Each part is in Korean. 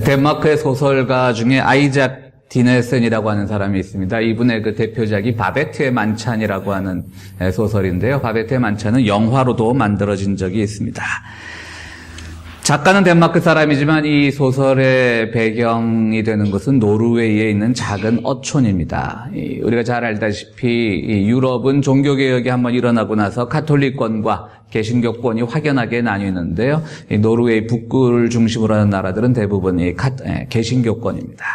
덴마크의 소설가 중에 아이작 디네센이라고 하는 사람이 있습니다. 이분의 그 대표작이 바베트의 만찬이라고 하는 소설인데요. 바베트의 만찬은 영화로도 만들어진 적이 있습니다. 작가는 덴마크 사람이지만 이 소설의 배경이 되는 것은 노르웨이에 있는 작은 어촌입니다. 우리가 잘 알다시피 유럽은 종교개혁이 한번 일어나고 나서 카톨릭권과 개신교권이 확연하게 나뉘는데요. 노르웨이 북부를 중심으로 하는 나라들은 대부분 개신교권입니다.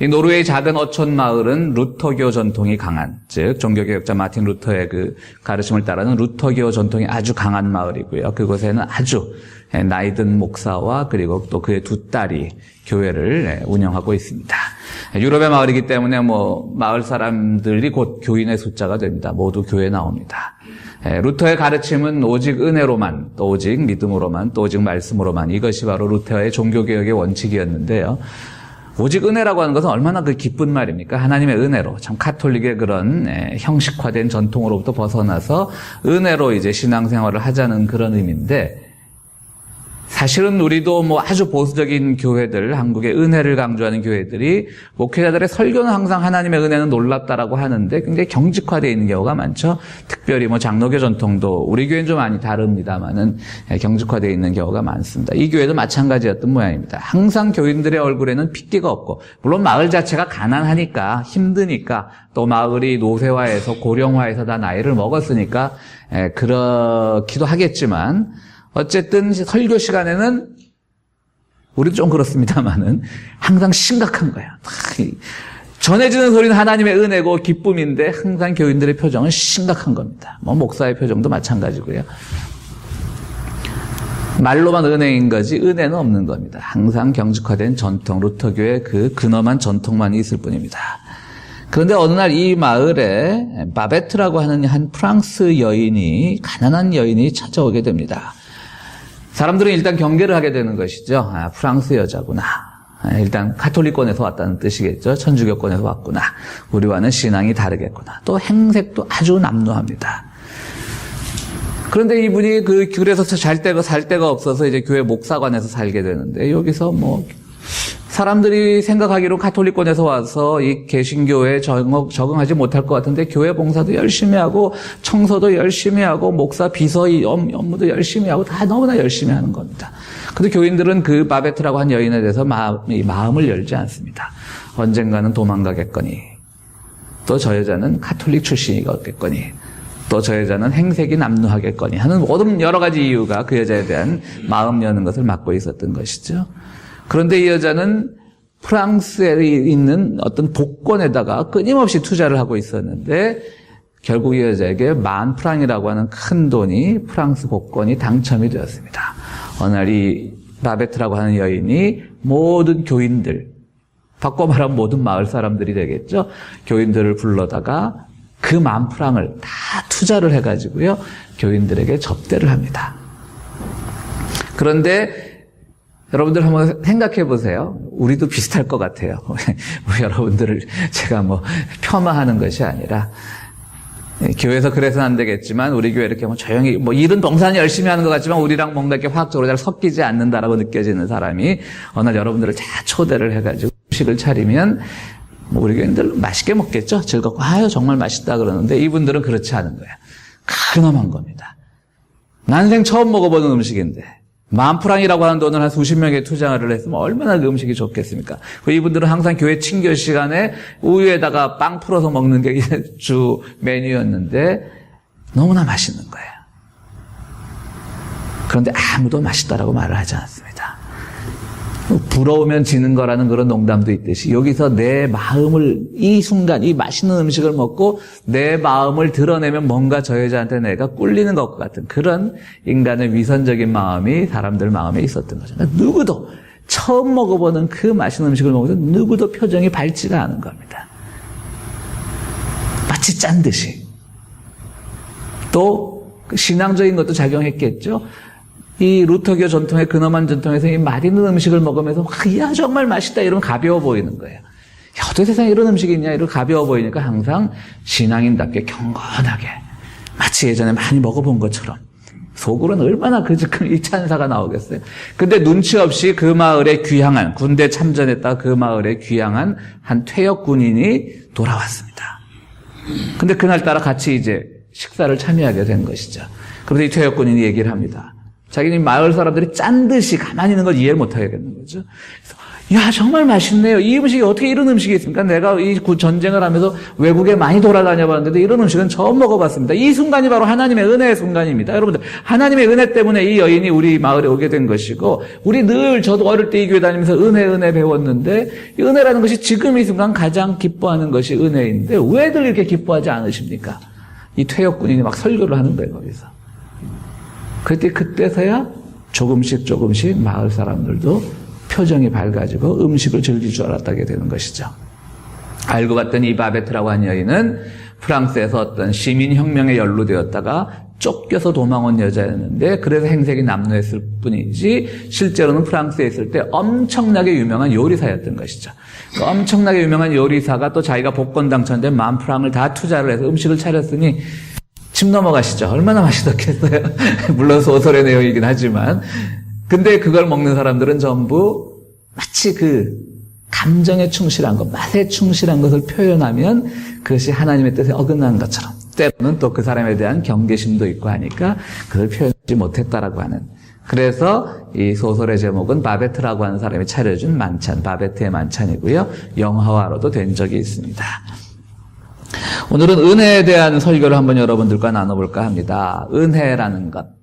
이 노르웨이 작은 어촌 마을은 루터교 전통이 강한, 즉 종교개혁자 마틴 루터의 그 가르침을 따르는 루터교 전통이 아주 강한 마을이고요. 그곳에는 아주 나이든 목사와 그리고 또 그의 두 딸이 교회를 운영하고 있습니다. 유럽의 마을이기 때문에 마을 사람들이 곧 교인의 숫자가 됩니다. 모두 교회에 나옵니다. 루터의 가르침은 오직 은혜로만, 또 오직 믿음으로만, 또 오직 말씀으로만, 이것이 바로 루터의 종교개혁의 원칙이었는데요. 오직 은혜라고 하는 것은 얼마나 그 기쁜 말입니까? 하나님의 은혜로, 참 카톨릭의 그런 형식화된 전통으로부터 벗어나서 은혜로 이제 신앙생활을 하자는 그런 의미인데, 사실은 우리도 아주 보수적인 교회들, 한국의 은혜를 강조하는 교회들이 목회자들의 설교는 항상 하나님의 은혜는 놀랍다라고 하는데 굉장히 경직화되어 있는 경우가 많죠. 특별히 장로교 전통도 우리 교회는 좀 많이 다릅니다만은 경직화되어 있는 경우가 많습니다. 이 교회도 마찬가지였던 모양입니다. 항상 교인들의 얼굴에는 핏기가 없고, 물론 마을 자체가 가난하니까 힘드니까 또 마을이 노쇠화해서 고령화해서 다 나이를 먹었으니까 그렇기도 하겠지만, 어쨌든 설교 시간에는 우리도 좀 그렇습니다만은 항상 심각한 거야. 전해지는 소리는 하나님의 은혜고 기쁨인데 항상 교인들의 표정은 심각한 겁니다. 목사의 표정도 마찬가지고요. 말로만 은혜인 거지 은혜는 없는 겁니다. 항상 경직화된 전통, 루터교의 그 근엄한 전통만 있을 뿐입니다. 그런데 어느 날 이 마을에 바베트라고 하는 한 프랑스 여인이, 가난한 여인이 찾아오게 됩니다. 사람들은 일단 경계를 하게 되는 것이죠. 프랑스 여자구나. 일단 카톨릭권에서 왔다는 뜻이겠죠. 천주교권에서 왔구나. 우리와는 신앙이 다르겠구나. 또 행색도 아주 남루합니다. 그런데 이분이 그래서 살 데가 없어서 이제 교회 목사관에서 살게 되는데, 여기서 사람들이 생각하기로 카톨릭권에서 와서 이 개신교에 적응하지 못할 것 같은데 교회 봉사도 열심히 하고 청소도 열심히 하고 목사 비서 업무도 열심히 하고 다 너무나 열심히 하는 겁니다. 근데 교인들은 그 바베트라고 한 여인에 대해서 마음을 열지 않습니다. 언젠가는 도망가겠거니, 또 저 여자는 카톨릭 출신이겠거니, 또 저 여자는 행색이 남루하겠거니 하는 모든 여러 가지 이유가 그 여자에 대한 마음 여는 것을 막고 있었던 것이죠. 그런데 이 여자는 프랑스에 있는 어떤 복권에다가 끊임없이 투자를 하고 있었는데, 결국 이 여자에게 10,000프랑이라고 하는 큰 돈이, 프랑스 복권이 당첨이 되었습니다. 어느 날 이 바베트라고 하는 여인이 모든 교인들, 바꿔 말하면 모든 마을 사람들이 되겠죠. 교인들을 불러다가 그 10,000프랑을 다 투자를 해가지고요, 교인들에게 접대를 합니다. 그런데 여러분들 한번 생각해 보세요. 우리도 비슷할 것 같아요. 우리 여러분들을 제가 폄하하는 것이 아니라, 교회에서 그래서는 안 되겠지만 우리 교회 이렇게 조용히 일은 봉사는 열심히 하는 것 같지만 우리랑 뭔가 이렇게 화학적으로 잘 섞이지 않는다라고 느껴지는 사람이 어느 날 여러분들을 다 초대를 해가지고 음식을 차리면 우리 교인들 맛있게 먹겠죠. 즐겁고 정말 맛있다 그러는데, 이분들은 그렇지 않은 거예요. 근엄한 겁니다. 난생 처음 먹어보는 음식인데 10,000프랑이라고 하는 돈을 한 수십 명에 투자를 했으면 얼마나 그 음식이 좋겠습니까? 이분들은 항상 교회 친교 시간에 우유에다가 빵 풀어서 먹는 게 주 메뉴였는데 너무나 맛있는 거예요. 그런데 아무도 맛있다라고 말을 하지 않습니다. 부러우면 지는 거라는 그런 농담도 있듯이, 여기서 내 마음을, 이 순간 이 맛있는 음식을 먹고 내 마음을 드러내면 뭔가 저 여자한테 내가 꿀리는 것 같은 그런 인간의 위선적인 마음이 사람들 마음에 있었던 거죠. 누구도 처음 먹어보는 그 맛있는 음식을 먹어도 누구도 표정이 밝지가 않은 겁니다. 마치 짠 듯이. 또 신앙적인 것도 작용했겠죠. 이 루터교 전통의 근엄한 전통에서 이 맛있는 음식을 먹으면서 야 정말 맛있다 이러면 가벼워 보이는 거예요. 야, 어떻게 세상에 이런 음식이 있냐 이러고 가벼워 보이니까 항상 신앙인답게 경건하게, 마치 예전에 많이 먹어본 것처럼 속으로는 얼마나 이 찬사가 나오겠어요. 근데 눈치 없이 그 마을에 귀향한, 군대 참전했다 그 마을에 귀향한 한 퇴역 군인이 돌아왔습니다. 근데 그날따라 같이 이제 식사를 참여하게 된 것이죠. 그런데 이 퇴역 군인이 얘기를 합니다. 자기는 마을 사람들이 짠 듯이 가만히 있는 걸 이해를 못 하겠는 거죠. 그래서 야, 정말 맛있네요. 이 음식이 어떻게 이런 음식이 있습니까? 내가 이 전쟁을 하면서 외국에 많이 돌아다녀 봤는데 이런 음식은 처음 먹어봤습니다. 이 순간이 바로 하나님의 은혜의 순간입니다. 여러분들, 하나님의 은혜 때문에 이 여인이 우리 마을에 오게 된 것이고, 우리 늘 저도 어릴 때 이 교회 다니면서 은혜 배웠는데, 이 은혜라는 것이 지금 이 순간 가장 기뻐하는 것이 은혜인데, 왜들 이렇게 기뻐하지 않으십니까? 이 퇴역군인이 막 설교를 하는 거예요, 거기서. 그때서야 조금씩 마을 사람들도 표정이 밝아지고 음식을 즐길 줄 알았다게 되는 것이죠. 알고 봤더니 이 바베트라고 하는 여인은 프랑스에서 어떤 시민혁명에 연루되었다가 쫓겨서 도망온 여자였는데 그래서 행색이 남루했을 뿐이지 실제로는 프랑스에 있을 때 엄청나게 유명한 요리사였던 것이죠. 그 엄청나게 유명한 요리사가 또 자기가 복권 당첨된 10,000프랑을 다 투자를 해서 음식을 차렸으니 침 넘어가시죠. 얼마나 맛있었겠어요. 물론 소설의 내용이긴 하지만 근데 그걸 먹는 사람들은 전부 마치 그 감정에 충실한 것, 맛에 충실한 것을 표현하면 그것이 하나님의 뜻에 어긋나는 것처럼 때로는 또 그 사람에 대한 경계심도 있고 하니까 그걸 표현하지 못했다라고 하는. 그래서 이 소설의 제목은 바베트라고 하는 사람이 차려준 만찬, 바베트의 만찬이고요. 영화화로도 된 적이 있습니다. 오늘은 은혜에 대한 설교를 한번 여러분들과 나눠볼까 합니다. 은혜라는 것.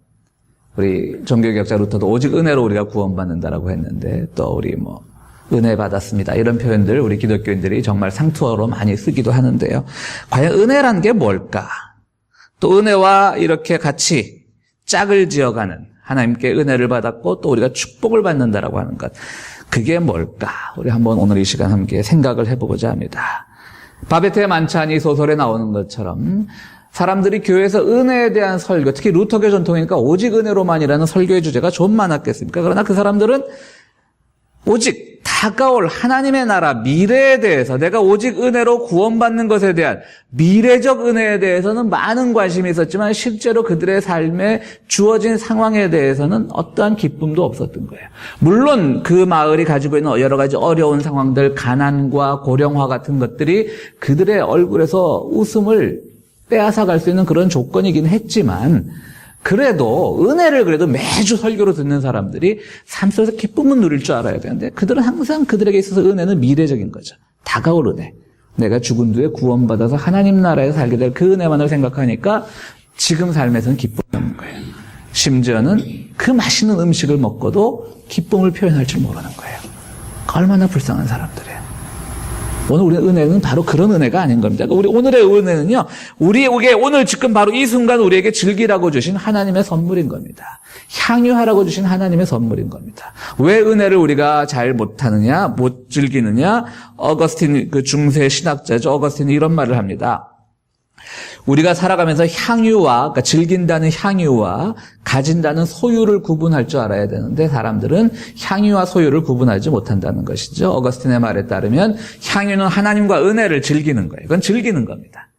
우리 종교개혁자 루터도 오직 은혜로 우리가 구원받는다라고 했는데 또 우리 은혜 받았습니다. 이런 표현들 우리 기독교인들이 정말 상투어로 많이 쓰기도 하는데요. 과연 은혜란 게 뭘까? 또 은혜와 이렇게 같이 짝을 지어가는 하나님께 은혜를 받았고 또 우리가 축복을 받는다라고 하는 것. 그게 뭘까? 우리 한번 오늘 이 시간 함께 생각을 해보고자 합니다. 바베트의 만찬이 소설에 나오는 것처럼 사람들이 교회에서 은혜에 대한 설교, 특히 루터교 전통이니까 오직 은혜로만이라는 설교의 주제가 좀 많았겠습니까? 그러나 그 사람들은 오직 다가올 하나님의 나라, 미래에 대해서 내가 오직 은혜로 구원받는 것에 대한 미래적 은혜에 대해서는 많은 관심이 있었지만 실제로 그들의 삶에 주어진 상황에 대해서는 어떠한 기쁨도 없었던 거예요. 물론 그 마을이 가지고 있는 여러 가지 어려운 상황들, 가난과 고령화 같은 것들이 그들의 얼굴에서 웃음을 빼앗아갈 수 있는 그런 조건이긴 했지만 그래도 은혜를 그래도 매주 설교로 듣는 사람들이 삶 속에서 기쁨은 누릴 줄 알아야 되는데 그들은 항상 그들에게 있어서 은혜는 미래적인 거죠. 다가올 은혜. 내가 죽은 뒤에 구원받아서 하나님 나라에 살게 될 그 은혜만을 생각하니까 지금 삶에서는 기쁨이 없는 거예요. 심지어는 그 맛있는 음식을 먹고도 기쁨을 표현할 줄 모르는 거예요. 얼마나 불쌍한 사람들이에요. 오늘 우리의 은혜는 바로 그런 은혜가 아닌 겁니다. 우리 오늘의 은혜는요, 우리에게 오늘 지금 바로 이 순간 우리에게 즐기라고 주신 하나님의 선물인 겁니다. 향유하라고 주신 하나님의 선물인 겁니다. 왜 은혜를 우리가 잘 못하느냐, 못 즐기느냐? 어거스틴, 그 중세 신학자죠. 어거스틴이 이런 말을 합니다. 우리가 살아가면서 향유와, 그러니까 즐긴다는 향유와 가진다는 소유를 구분할 줄 알아야 되는데 사람들은 향유와 소유를 구분하지 못한다는 것이죠. 어거스틴의 말에 따르면 향유는 하나님과 은혜를 즐기는 거예요. 그건 즐기는 겁니다.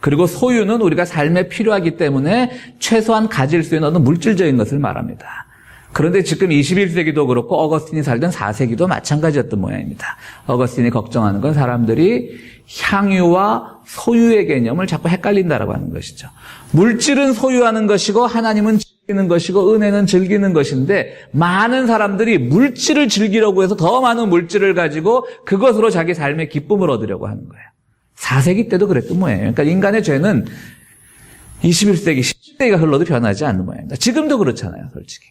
그리고 소유는 우리가 삶에 필요하기 때문에 최소한 가질 수 있는 어떤 물질적인 것을 말합니다. 그런데 지금 21세기도 그렇고 어거스틴이 살던 4세기도 마찬가지였던 모양입니다. 어거스틴이 걱정하는 건 사람들이 향유와 소유의 개념을 자꾸 헷갈린다라고 하는 것이죠. 물질은 소유하는 것이고 하나님은 즐기는 것이고 은혜는 즐기는 것인데 많은 사람들이 물질을 즐기려고 해서 더 많은 물질을 가지고 그것으로 자기 삶의 기쁨을 얻으려고 하는 거예요. 4세기 때도 그랬던 모양이에요. 그러니까 인간의 죄는 21세기, 10세기가 흘러도 변하지 않는 모양입니다. 지금도 그렇잖아요, 솔직히.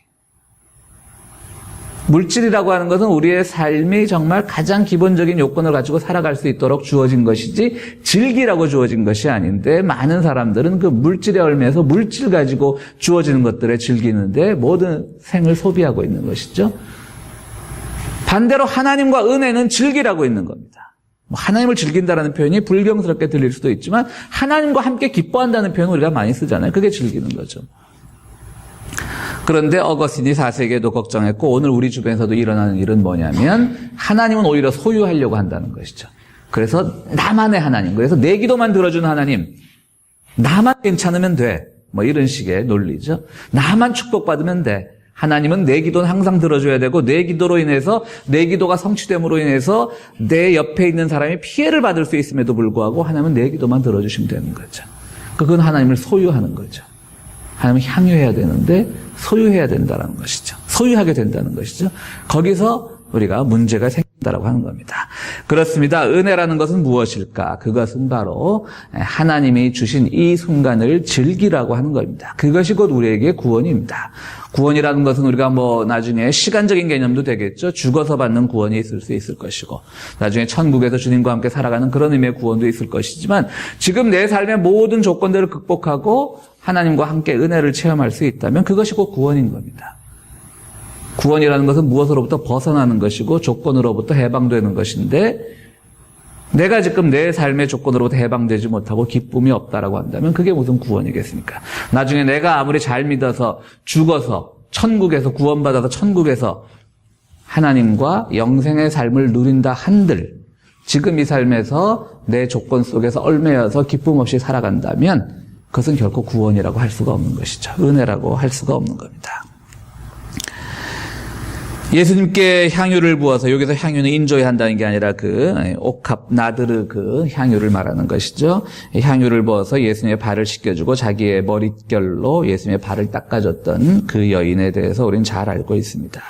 물질이라고 하는 것은 우리의 삶이 정말 가장 기본적인 요건을 가지고 살아갈 수 있도록 주어진 것이지 즐기라고 주어진 것이 아닌데 많은 사람들은 그 물질의 얼매에서 물질 가지고 주어지는 것들에 즐기는데 모든 생을 소비하고 있는 것이죠. 반대로 하나님과 은혜는 즐기라고 있는 겁니다. 하나님을 즐긴다라는 표현이 불경스럽게 들릴 수도 있지만 하나님과 함께 기뻐한다는 표현을 우리가 많이 쓰잖아요. 그게 즐기는 거죠. 그런데 어거스틴이 4세기에도 걱정했고 오늘 우리 주변에서도 일어나는 일은 뭐냐면 하나님은 오히려 소유하려고 한다는 것이죠. 그래서 나만의 하나님, 그래서 내 기도만 들어주는 하나님, 나만 괜찮으면 돼. 뭐 이런 식의 논리죠. 나만 축복받으면 돼. 하나님은 내 기도는 항상 들어줘야 되고 내 기도로 인해서 내 기도가 성취됨으로 인해서 내 옆에 있는 사람이 피해를 받을 수 있음에도 불구하고 하나님은 내 기도만 들어주시면 되는 거죠. 그건 하나님을 소유하는 거죠. 하나님은 향유해야 되는데 소유해야 된다는 것이죠. 소유하게 된다는 것이죠. 거기서 우리가 문제가 생긴다라고 하는 겁니다. 그렇습니다. 은혜라는 것은 무엇일까? 그것은 바로 하나님이 주신 이 순간을 즐기라고 하는 겁니다. 그것이 곧 우리에게 구원입니다. 구원이라는 것은 우리가 뭐 나중에 시간적인 개념도 되겠죠. 죽어서 받는 구원이 있을 수 있을 것이고 나중에 천국에서 주님과 함께 살아가는 그런 의미의 구원도 있을 것이지만 지금 내 삶의 모든 조건들을 극복하고 하나님과 함께 은혜를 체험할 수 있다면 그것이 곧 구원인 겁니다. 구원이라는 것은 무엇으로부터 벗어나는 것이고 조건으로부터 해방되는 것인데 내가 지금 내 삶의 조건으로부터 해방되지 못하고 기쁨이 없다라고 한다면 그게 무슨 구원이겠습니까? 나중에 내가 아무리 잘 믿어서 죽어서 천국에서 구원받아서 천국에서 하나님과 영생의 삶을 누린다 한들 지금 이 삶에서 내 조건 속에서 얽매여서 기쁨 없이 살아간다면 그것은 결코 구원이라고 할 수가 없는 것이죠. 은혜라고 할 수가 없는 겁니다. 예수님께 향유를 부어서 여기서 향유는 인조해야 한다는 게 아니라 그 옥합 나드르 그 향유를 말하는 것이죠. 향유를 부어서 예수님의 발을 씻겨주고 자기의 머릿결로 예수님의 발을 닦아줬던 그 여인에 대해서 우리는 잘 알고 있습니다.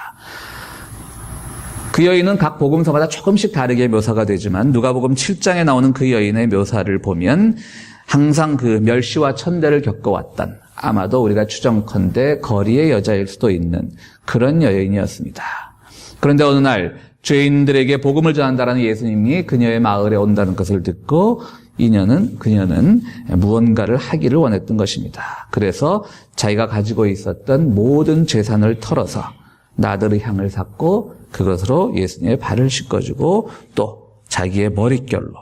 그 여인은 각 복음서마다 조금씩 다르게 묘사가 되지만 누가복음 7장에 나오는 그 여인의 묘사를 보면 항상 그 멸시와 천대를 겪어왔던 아마도 우리가 추정컨대 거리의 여자일 수도 있는 그런 여인이었습니다. 그런데 어느 날 죄인들에게 복음을 전한다라는 예수님이 그녀의 마을에 온다는 것을 듣고 그녀는 무언가를 하기를 원했던 것입니다. 그래서 자기가 가지고 있었던 모든 재산을 털어서 나드르 향을 샀고 그것으로 예수님의 발을 씻겨주고 또 자기의 머릿결로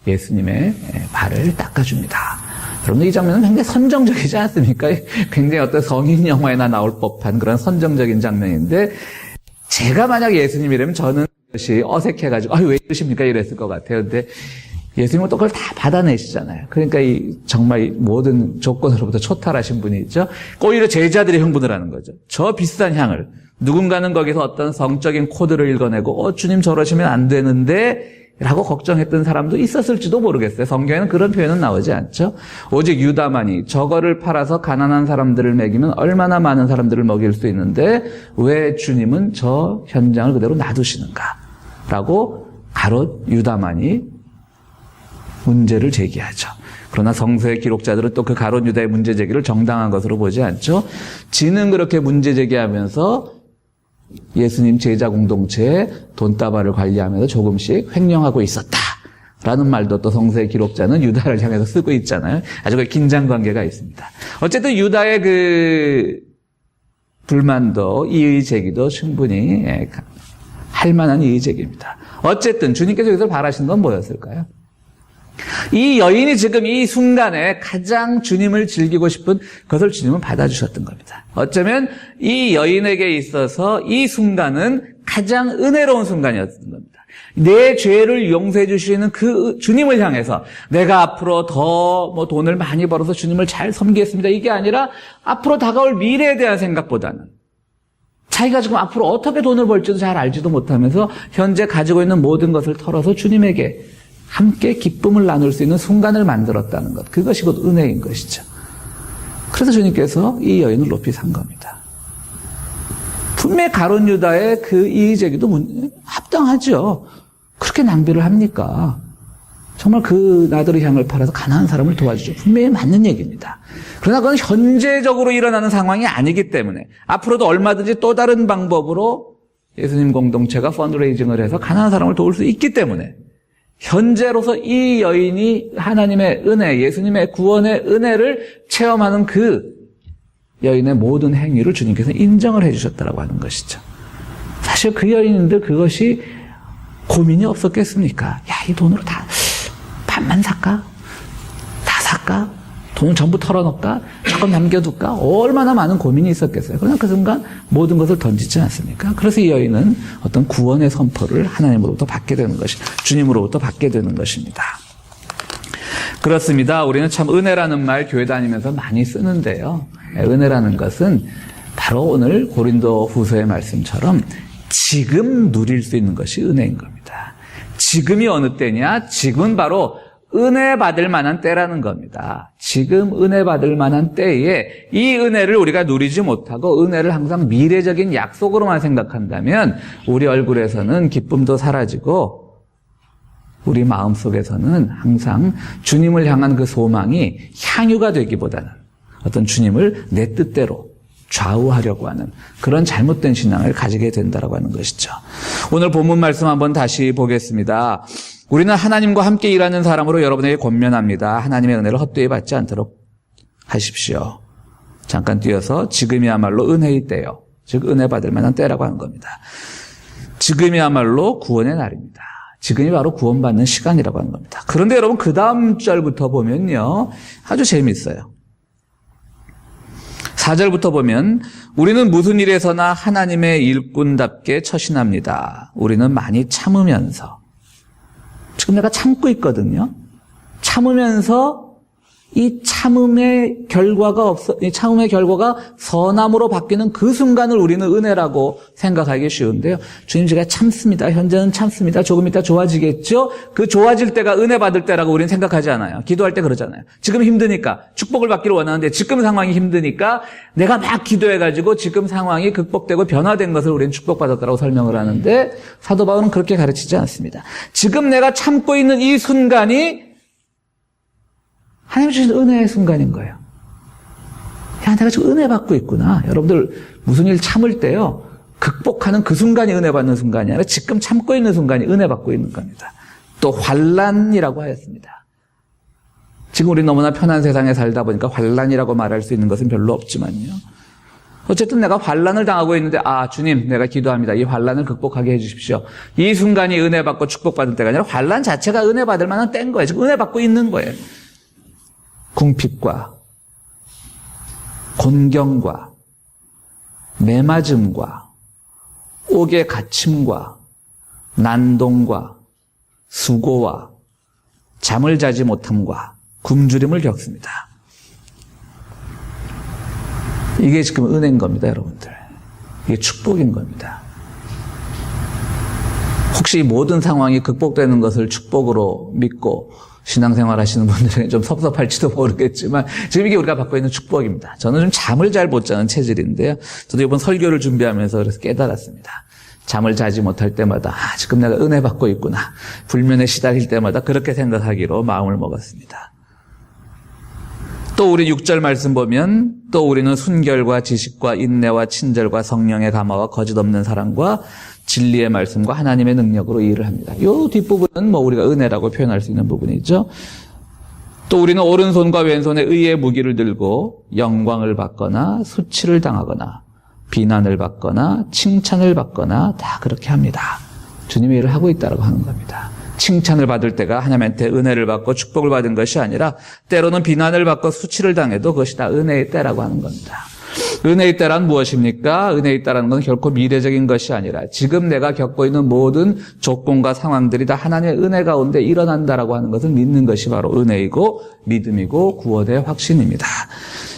예수님의 발을 닦아줍니다. 여러분 이 장면은 굉장히 선정적이지 않습니까? 굉장히 어떤 성인 영화에나 나올 법한 그런 선정적인 장면인데 제가 만약 예수님이라면 저는 그것이 어색해가지고 왜 이러십니까? 이랬을 것 같아요. 근데 예수님은 또 그걸 다 받아내시잖아요. 그러니까 정말 모든 조건으로부터 초탈하신 분이 있죠. 오히려 제자들이 흥분을 하는 거죠. 저 비싼 향을 누군가는 거기서 어떤 성적인 코드를 읽어내고 주님 저러시면 안 되는데 라고 걱정했던 사람도 있었을지도 모르겠어요. 성경에는 그런 표현은 나오지 않죠. 오직 유다만이 저거를 팔아서 가난한 사람들을 먹이면 얼마나 많은 사람들을 먹일 수 있는데 왜 주님은 저 현장을 그대로 놔두시는가 라고 가롯 유다만이 문제를 제기하죠. 그러나 성서의 기록자들은 또 그 가롯 유다의 문제 제기를 정당한 것으로 보지 않죠. 지는 그렇게 문제 제기하면서 예수님 제자 공동체에 돈다발을 관리하면서 조금씩 횡령하고 있었다라는 말도 또 성서의 기록자는 유다를 향해서 쓰고 있잖아요. 아주 그 긴장 관계가 있습니다. 어쨌든 유다의 그 불만도 이의 제기도 충분히 할 만한 이의 제기입니다. 어쨌든 주님께서 여기서 바라신 건 뭐였을까요? 이 여인이 지금 이 순간에 가장 주님을 즐기고 싶은 그것을 주님은 받아주셨던 겁니다. 어쩌면 이 여인에게 있어서 이 순간은 가장 은혜로운 순간이었던 겁니다. 내 죄를 용서해 주시는 그 주님을 향해서 내가 앞으로 더 돈을 많이 벌어서 주님을 잘 섬기겠습니다. 이게 아니라 앞으로 다가올 미래에 대한 생각보다는 자기가 지금 앞으로 어떻게 돈을 벌지도 잘 알지도 못하면서 현재 가지고 있는 모든 것을 털어서 주님에게 함께 기쁨을 나눌 수 있는 순간을 만들었다는 것. 그것이 곧 은혜인 것이죠. 그래서 주님께서 이 여인을 높이 산 겁니다. 분명히 가룟 유다의 그 이의제기도 합당하죠. 그렇게 낭비를 합니까? 정말 그 나드르 향을 팔아서 가난한 사람을 도와주죠. 분명히 맞는 얘기입니다. 그러나 그건 현재적으로 일어나는 상황이 아니기 때문에 앞으로도 얼마든지 또 다른 방법으로 예수님 공동체가 펀드레이징을 해서 가난한 사람을 도울 수 있기 때문에 현재로서 이 여인이 하나님의 은혜, 예수님의 구원의 은혜를 체험하는 그 여인의 모든 행위를 주님께서 인정을 해주셨다라고 하는 것이죠. 사실 그 여인들 그것이 고민이 없었겠습니까? 야, 이 돈으로 다 반만 살까? 다 살까? 돈을 전부 털어놓을까? 조금 남겨둘까? 얼마나 많은 고민이 있었겠어요. 그러나 그 순간 모든 것을 던지지 않습니까? 그래서 이 여인은 어떤 구원의 선포를 하나님으로부터 받게 되는 것이, 주님으로부터 받게 되는 것입니다. 그렇습니다. 우리는 참 은혜라는 말 교회 다니면서 많이 쓰는데요. 은혜라는 것은 바로 오늘 고린도 후서의 말씀처럼 지금 누릴 수 있는 것이 은혜인 겁니다. 지금이 어느 때냐? 지금은 바로 은혜 받을 만한 때라는 겁니다. 지금 은혜 받을 만한 때에 이 은혜를 우리가 누리지 못하고 은혜를 항상 미래적인 약속으로만 생각한다면 우리 얼굴에서는 기쁨도 사라지고 우리 마음속에서는 항상 주님을 향한 그 소망이 향유가 되기보다는 어떤 주님을 내 뜻대로 좌우하려고 하는 그런 잘못된 신앙을 가지게 된다고 하는 것이죠. 오늘 본문 말씀 한번 다시 보겠습니다. 우리는 하나님과 함께 일하는 사람으로 여러분에게 권면합니다. 하나님의 은혜를 헛되이 받지 않도록 하십시오. 잠깐 뛰어서 지금이야말로 은혜의 때요. 즉 은혜 받을 만한 때라고 하는 겁니다. 지금이야말로 구원의 날입니다. 지금이 바로 구원받는 시간이라고 하는 겁니다. 그런데 여러분 그 다음 절부터 보면요. 아주 재미있어요. 4절부터 보면 우리는 무슨 일에서나 하나님의 일꾼답게 처신합니다. 우리는 많이 참으면서 지금 내가 참고 있거든요. 참으면서 이 참음의 결과가 선함으로 바뀌는 그 순간을 우리는 은혜라고 생각하기 쉬운데요. 주님 제가 참습니다. 현재는 참습니다. 조금 이따 좋아지겠죠? 그 좋아질 때가 은혜 받을 때라고 우리는 생각하지 않아요. 기도할 때 그러잖아요. 지금 힘드니까 축복을 받기를 원하는데 지금 상황이 힘드니까 내가 막 기도해가지고 지금 상황이 극복되고 변화된 것을 우리는 축복받았다고 설명을 하는데 사도 바울은 그렇게 가르치지 않습니다. 지금 내가 참고 있는 이 순간이 하나님 주신 은혜의 순간인 거예요. 야, 내가 지금 은혜 받고 있구나. 여러분들 무슨 일 참을 때요. 극복하는 그 순간이 은혜 받는 순간이 아니라 지금 참고 있는 순간이 은혜 받고 있는 겁니다. 또 환난이라고 하였습니다. 지금 우리 너무나 편한 세상에 살다 보니까 환난이라고 말할 수 있는 것은 별로 없지만요. 어쨌든 내가 환난을 당하고 있는데 주님 내가 기도합니다. 이 환난을 극복하게 해주십시오. 이 순간이 은혜 받고 축복받을 때가 아니라 환난 자체가 은혜 받을 만한 때인 거예요. 지금 은혜 받고 있는 거예요. 궁핍과 곤경과 매맞음과 옥의 갇힘과 난동과 수고와 잠을 자지 못함과 굶주림을 겪습니다. 이게 지금 은혜인 겁니다, 여러분들. 이게 축복인 겁니다. 혹시 모든 상황이 극복되는 것을 축복으로 믿고 신앙생활 하시는 분들에게 좀 섭섭할지도 모르겠지만 지금 이게 우리가 받고 있는 축복입니다. 저는 좀 잠을 잘 못 자는 체질인데요. 저도 이번 설교를 준비하면서 그래서 깨달았습니다. 잠을 자지 못할 때마다 지금 내가 은혜 받고 있구나. 불면에 시달릴 때마다 그렇게 생각하기로 마음을 먹었습니다. 또 우리 6절 말씀 보면 또 우리는 순결과 지식과 인내와 친절과 성령의 감화와 거짓 없는 사랑과 진리의 말씀과 하나님의 능력으로 일을 합니다. 이 뒷부분은 우리가 은혜라고 표현할 수 있는 부분이죠. 또 우리는 오른손과 왼손에 의의 무기를 들고 영광을 받거나 수치를 당하거나 비난을 받거나 칭찬을 받거나 다 그렇게 합니다. 주님의 일을 하고 있다고 하는 겁니다. 칭찬을 받을 때가 하나님한테 은혜를 받고 축복을 받은 것이 아니라 때로는 비난을 받고 수치를 당해도 그것이 다 은혜의 때라고 하는 겁니다. 은혜의 때란 무엇입니까? 은혜의 때라는 건 결코 미래적인 것이 아니라 지금 내가 겪고 있는 모든 조건과 상황들이 다 하나님의 은혜 가운데 일어난다라고 하는 것을 믿는 것이 바로 은혜이고 믿음이고 구원의 확신입니다.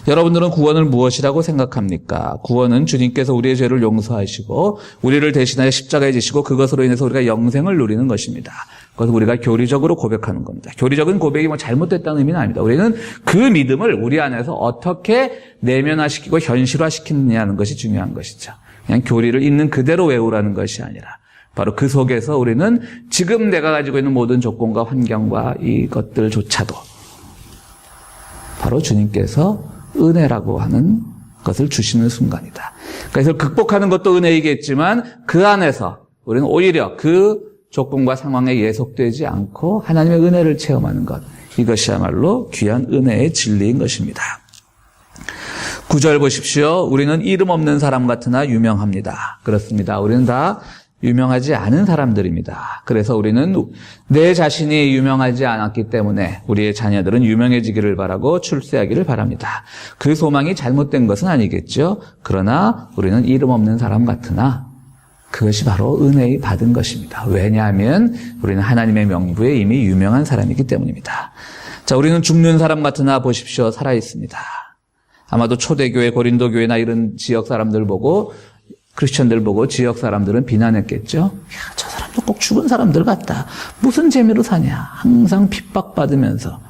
여러분들은 구원을 무엇이라고 생각합니까? 구원은 주님께서 우리의 죄를 용서하시고 우리를 대신하여 십자가에 지시고 그것으로 인해서 우리가 영생을 누리는 것입니다. 그것을 우리가 교리적으로 고백하는 겁니다. 교리적인 고백이 잘못됐다는 의미는 아닙니다. 우리는 그 믿음을 우리 안에서 어떻게 내면화시키고 현실화시키느냐는 것이 중요한 것이죠. 그냥 교리를 있는 그대로 외우라는 것이 아니라 바로 그 속에서 우리는 지금 내가 가지고 있는 모든 조건과 환경과 이것들조차도 바로 주님께서 은혜라고 하는 것을 주시는 순간이다. 그래서 극복하는 것도 은혜이겠지만 그 안에서 우리는 오히려 그 조건과 상황에 예속되지 않고 하나님의 은혜를 체험하는 것, 이것이야말로 귀한 은혜의 진리인 것입니다. 9절 보십시오. 우리는 이름 없는 사람 같으나 유명합니다. 그렇습니다. 우리는 다 유명하지 않은 사람들입니다. 그래서 우리는 내 자신이 유명하지 않았기 때문에 우리의 자녀들은 유명해지기를 바라고 출세하기를 바랍니다. 그 소망이 잘못된 것은 아니겠죠. 그러나 우리는 이름 없는 사람 같으나 그것이 바로 은혜의 받은 것입니다. 왜냐하면 우리는 하나님의 명부에 이미 유명한 사람이기 때문입니다. 자, 우리는 죽는 사람 같으나 보십시오. 살아있습니다. 아마도 초대교회, 고린도교회나 이런 지역 사람들 보고, 크리스천들 보고 지역 사람들은 비난했겠죠. 야, 저 사람도 꼭 죽은 사람들 같다. 무슨 재미로 사냐. 항상 핍박받으면서.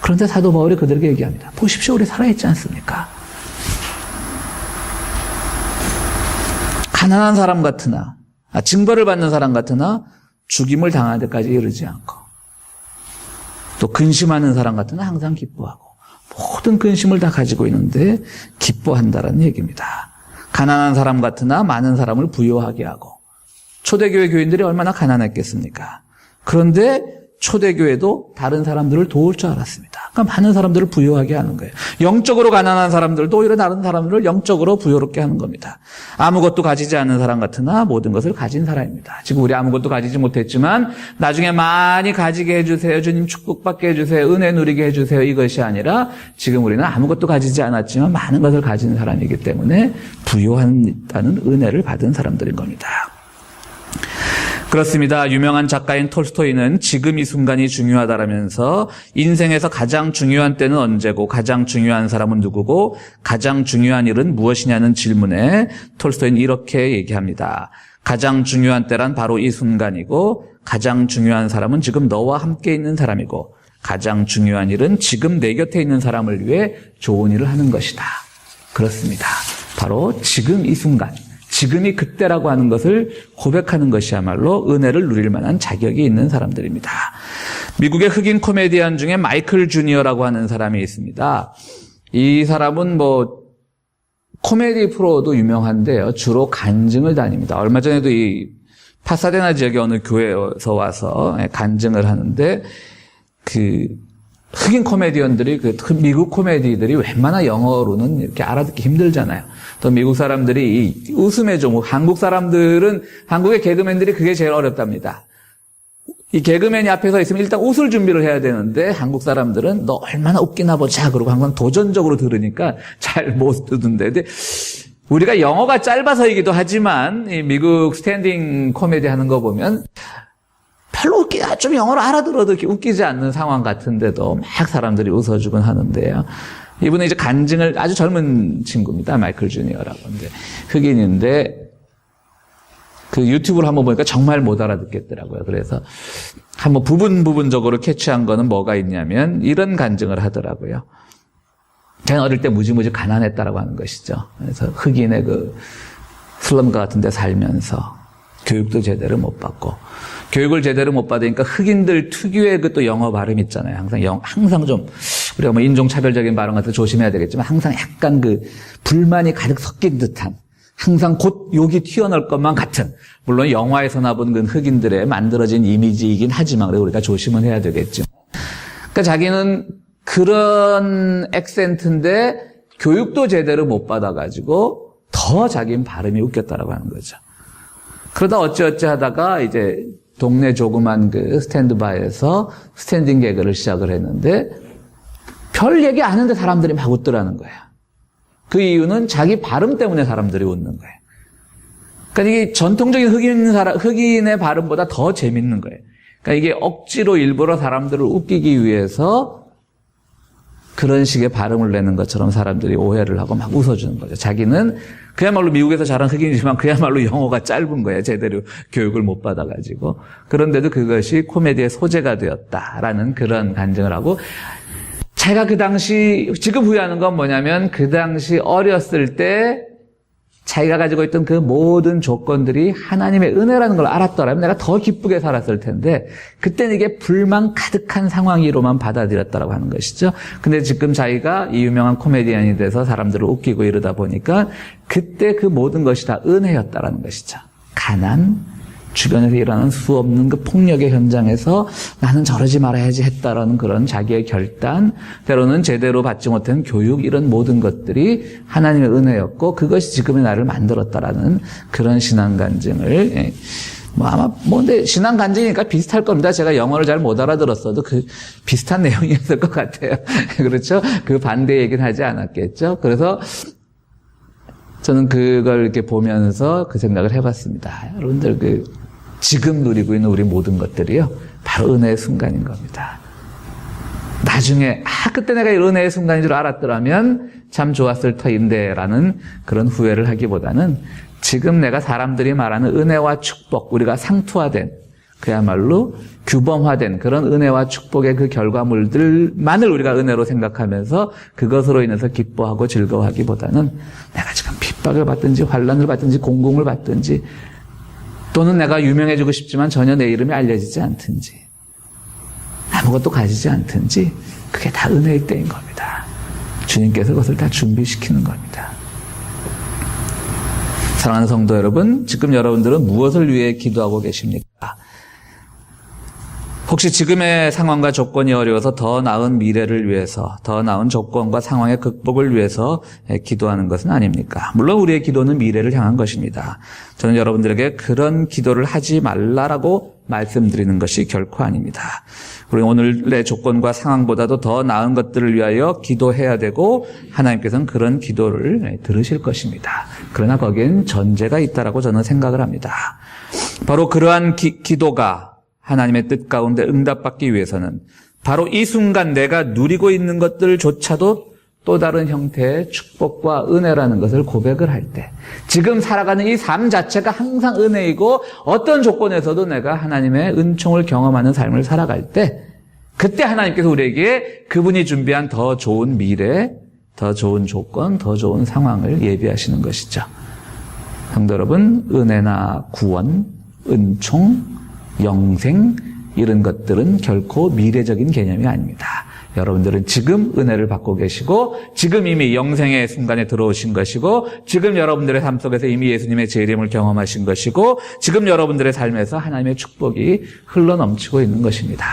그런데 사도 바울이 그들에게 얘기합니다. 보십시오. 우리 살아있지 않습니까? 가난한 사람 같으나, 징벌을 받는 사람 같으나 죽임을 당할 때까지 이르지 않고, 또 근심하는 사람 같으나 항상 기뻐하고, 모든 근심을 다 가지고 있는데 기뻐한다라는 얘기입니다. 가난한 사람 같으나 많은 사람을 부요하게 하고, 초대교회 교인들이 얼마나 가난했겠습니까? 그런데 초대교회도 다른 사람들을 도울 줄 알았습니다. 그러니까 많은 사람들을 부요하게 하는 거예요. 영적으로 가난한 사람들도 오히려 다른 사람들을 영적으로 부요롭게 하는 겁니다. 아무것도 가지지 않는 사람 같으나 모든 것을 가진 사람입니다. 지금 우리 아무것도 가지지 못했지만 나중에 많이 가지게 해주세요. 주님 축복받게 해주세요. 은혜 누리게 해주세요. 이것이 아니라 지금 우리는 아무것도 가지지 않았지만 많은 것을 가진 사람이기 때문에 부요하다는 은혜를 받은 사람들인 겁니다. 그렇습니다. 유명한 작가인 톨스토이는 지금 이 순간이 중요하다라면서 인생에서 가장 중요한 때는 언제고 가장 중요한 사람은 누구고 가장 중요한 일은 무엇이냐는 질문에 톨스토이는 이렇게 얘기합니다. 가장 중요한 때란 바로 이 순간이고 가장 중요한 사람은 지금 너와 함께 있는 사람이고 가장 중요한 일은 지금 내 곁에 있는 사람을 위해 좋은 일을 하는 것이다. 그렇습니다. 바로 지금 이 순간. 지금이 그때라고 하는 것을 고백하는 것이야말로 은혜를 누릴 만한 자격이 있는 사람들입니다. 미국의 흑인 코미디언 중에 마이클 주니어라고 하는 사람이 있습니다. 이 사람은 코미디 프로도 유명한데요. 주로 간증을 다닙니다. 얼마 전에도 이 파사데나 지역의 어느 교회에서 와서 간증을 하는데 흑인 코미디언들이 미국 코미디들이 웬만한 영어로는 이렇게 알아듣기 힘들잖아요. 또 미국 사람들이 이 웃음의 종목, 한국 사람들은 한국의 개그맨들이 그게 제일 어렵답니다. 이 개그맨이 앞에서 있으면 일단 웃을 준비를 해야 되는데 한국 사람들은 너 얼마나 웃기나 보자 그러고 항상 도전적으로 들으니까 잘 못 듣는데 근데 우리가 영어가 짧아서이기도 하지만 이 미국 스탠딩 코미디 하는 거 보면 별로 좀 영어로 알아들어도 이렇게 웃기지 않는 상황 같은데도 막 사람들이 웃어주곤 하는데요. 이분은 이제 간증을 아주 젊은 친구입니다. 마이클 주니어라고. 근데 흑인인데 그 유튜브를 한번 보니까 정말 못 알아듣겠더라고요. 그래서 한번 부분적으로 캐치한 거는 뭐가 있냐면 이런 간증을 하더라고요. 저는 어릴 때 무지무지 가난했다라고 하는 것이죠. 그래서 흑인의 슬럼가 같은 데 살면서 교육도 제대로 못 받고 교육을 제대로 못 받으니까 흑인들 특유의 또 영어 발음 있잖아요. 항상 좀 우리가 인종차별적인 발언 같은 거 조심해야 되겠지만 항상 약간 불만이 가득 섞인 듯한 항상 곧 욕이 튀어나올 것만 같은 물론 영화에서 나본 그 흑인들의 만들어진 이미지이긴 하지만 우리가 조심은 해야 되겠죠. 그러니까 자기는 그런 액센트인데 교육도 제대로 못 받아가지고 더 자기는 발음이 웃겼다라고 하는 거죠. 그러다 어찌어찌 하다가 이제 동네 조그만 스탠드바에서 스탠딩 개그를 시작을 했는데 별 얘기 안 하는데 사람들이 막 웃더라는 거예요. 그 이유는 자기 발음 때문에 사람들이 웃는 거예요. 그러니까 이게 전통적인 흑인의 발음보다 더 재밌는 거예요. 그러니까 이게 억지로 일부러 사람들을 웃기기 위해서 그런 식의 발음을 내는 것처럼 사람들이 오해를 하고 막 웃어주는 거죠. 자기는 그야말로 미국에서 자란 흑인이지만 그야말로 영어가 짧은 거예요. 제대로 교육을 못 받아가지고. 그런데도 그것이 코미디의 소재가 되었다라는 그런 간증을 하고 제가 그 당시 지금 후회하는 건 뭐냐면 그 당시 어렸을 때 자기가 가지고 있던 그 모든 조건들이 하나님의 은혜라는 걸 알았더라면 내가 더 기쁘게 살았을 텐데 그때는 이게 불만 가득한 상황이로만 받아들였다라고 하는 것이죠. 근데 지금 자기가 이 유명한 코미디언이 돼서 사람들을 웃기고 이러다 보니까 그때 그 모든 것이 다 은혜였다라는 것이죠. 가난, 주변에서 일어나는 수 없는 그 폭력의 현장에서 나는 저러지 말아야지 했다라는 그런 자기의 결단, 때로는 제대로 받지 못한 교육 이런 모든 것들이 하나님의 은혜였고 그것이 지금의 나를 만들었다라는 그런 신앙 간증을 근데 신앙 간증이니까 비슷할 겁니다. 제가 영어를 잘 못 알아들었어도 비슷한 내용이었을 것 같아요. 그렇죠? 그 반대 얘기는 하지 않았겠죠? 그래서 저는 그걸 이렇게 보면서 그 생각을 해봤습니다. 여러분들 지금 누리고 있는 우리 모든 것들이요. 바로 은혜의 순간인 겁니다. 나중에 그때 내가 이 은혜의 순간인 줄 알았더라면 참 좋았을 터인데라는 그런 후회를 하기보다는 지금 내가 사람들이 말하는 은혜와 축복, 우리가 상투화된 그야말로 규범화된 그런 은혜와 축복의 그 결과물들만을 우리가 은혜로 생각하면서 그것으로 인해서 기뻐하고 즐거워하기보다는 내가 지금 핍박을 받든지 환난을 받든지 공공을 받든지 또는 내가 유명해지고 싶지만 전혀 내 이름이 알려지지 않든지 아무것도 가지지 않든지 그게 다 은혜의 때인 겁니다. 주님께서 그것을 다 준비시키는 겁니다. 사랑하는 성도 여러분, 지금 여러분들은 무엇을 위해 기도하고 계십니까? 혹시 지금의 상황과 조건이 어려워서 더 나은 미래를 위해서, 더 나은 조건과 상황의 극복을 위해서 기도하는 것은 아닙니까? 물론 우리의 기도는 미래를 향한 것입니다. 저는 여러분들에게 그런 기도를 하지 말라라고 말씀드리는 것이 결코 아닙니다. 우리 오늘의 조건과 상황보다도 더 나은 것들을 위하여 기도해야 되고 하나님께서는 그런 기도를 들으실 것입니다. 그러나 거기엔 전제가 있다라고 저는 생각을 합니다. 바로 그러한 기도가 하나님의 뜻 가운데 응답받기 위해서는 바로 이 순간 내가 누리고 있는 것들조차도 또 다른 형태의 축복과 은혜라는 것을 고백을 할 때, 지금 살아가는 이 삶 자체가 항상 은혜이고 어떤 조건에서도 내가 하나님의 은총을 경험하는 삶을 살아갈 때, 그때 하나님께서 우리에게 그분이 준비한 더 좋은 미래, 더 좋은 조건, 더 좋은 상황을 예비하시는 것이죠. 성도 여러분, 은혜나 구원, 은총, 영생, 이런 것들은 결코 미래적인 개념이 아닙니다. 여러분들은 지금 은혜를 받고 계시고 지금 이미 영생의 순간에 들어오신 것이고 지금 여러분들의 삶 속에서 이미 예수님의 재림을 경험하신 것이고 지금 여러분들의 삶에서 하나님의 축복이 흘러넘치고 있는 것입니다.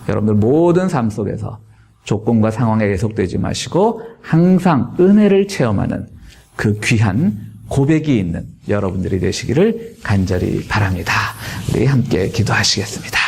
여러분들 모든 삶 속에서 조건과 상황에 예속되지 마시고 항상 은혜를 체험하는 그 귀한 고백이 있는 여러분들이 되시기를 간절히 바랍니다. 우리 함께 기도하시겠습니다.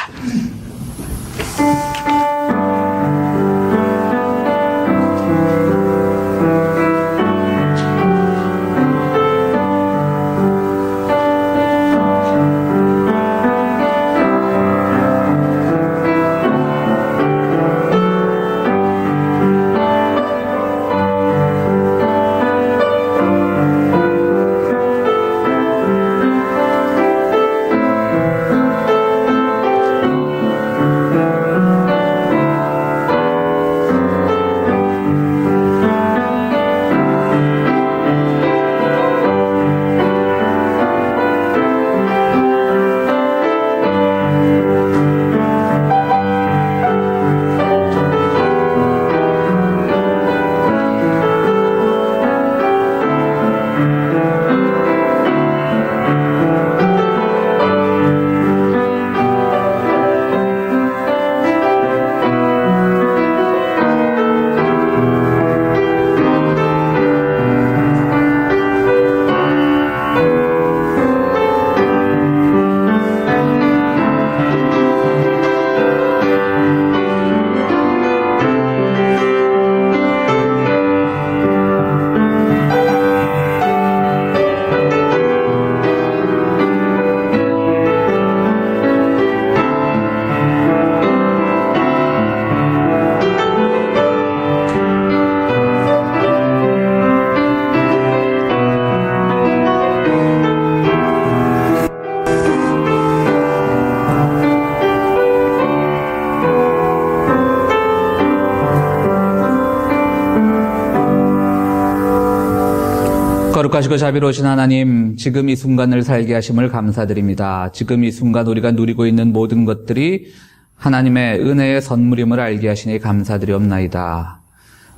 거룩하시고 자비로우신 하나님, 지금 이 순간을 살게 하심을 감사드립니다. 지금 이 순간 우리가 누리고 있는 모든 것들이 하나님의 은혜의 선물임을 알게 하시니 감사드리옵나이다.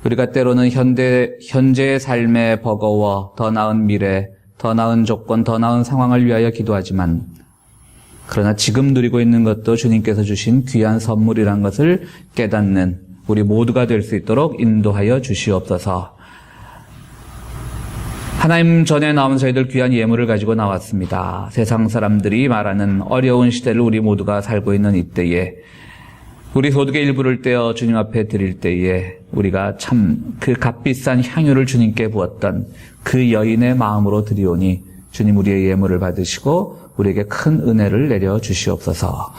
우리가 때로는 현재의 삶에 버거워 더 나은 미래, 더 나은 조건, 더 나은 상황을 위하여 기도하지만 그러나 지금 누리고 있는 것도 주님께서 주신 귀한 선물이란 것을 깨닫는 우리 모두가 될 수 있도록 인도하여 주시옵소서. 하나님 전에 나온 저희들 귀한 예물을 가지고 나왔습니다. 세상 사람들이 말하는 어려운 시대를 우리 모두가 살고 있는 이때에 우리 소득의 일부를 떼어 주님 앞에 드릴 때에 우리가 참 그 값비싼 향유를 주님께 부었던 그 여인의 마음으로 드리오니 주님 우리의 예물을 받으시고 우리에게 큰 은혜를 내려 주시옵소서.